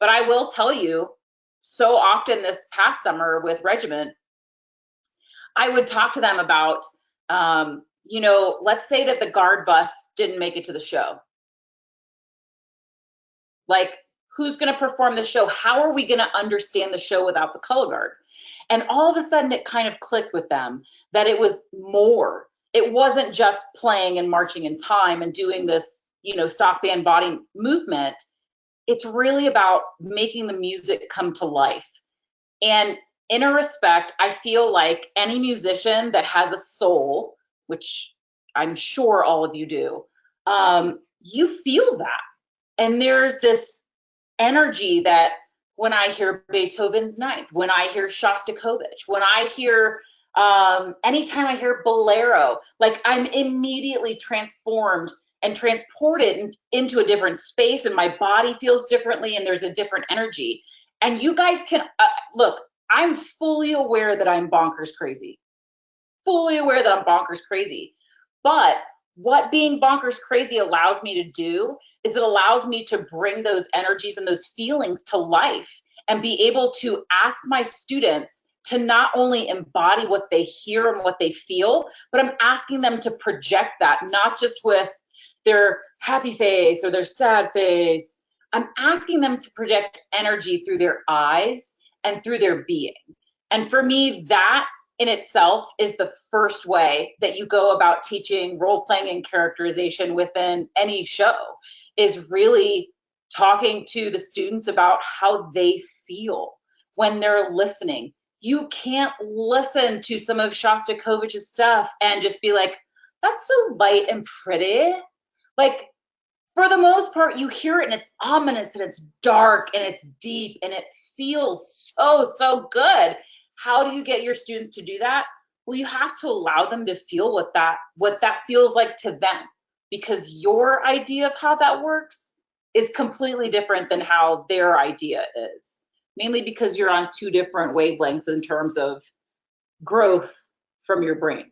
But I will tell you, so often this past summer with Regiment, I would talk to them about, let's say that the guard bus didn't make it to the show. Like, who's going to perform the show? How are we going to understand the show without the color guard? And all of a sudden it kind of clicked with them that it was more. It wasn't just playing and marching in time and doing this, stock band body movement. It's really about making the music come to life. And in a respect, I feel like any musician that has a soul, which I'm sure all of you do, you feel that. And there's this energy that when I hear Beethoven's Ninth, when I hear Shostakovich, when I hear, anytime I hear Bolero, like I'm immediately transformed and transported into a different space, and my body feels differently, and there's a different energy. And you guys can, look, I'm fully aware that I'm bonkers crazy, fully aware that I'm bonkers crazy. But what being bonkers crazy allows me to do is it allows me to bring those energies and those feelings to life and be able to ask my students to not only embody what they hear and what they feel, but I'm asking them to project that, not just with their happy face or their sad face. I'm asking them to project energy through their eyes and through their being. And for me, that in itself is the first way that you go about teaching role playing and characterization within any show, is really talking to the students about how they feel when they're listening. You can't listen to some of Shostakovich's stuff and just be like, that's so light and pretty. Like, for the most part, you hear it and it's ominous and it's dark and it's deep and it feels so, so good. How do you get your students to do that? Well, you have to allow them to feel what that feels like to them, because your idea of how that works is completely different than how their idea is, mainly because you're on two different wavelengths in terms of growth from your brain.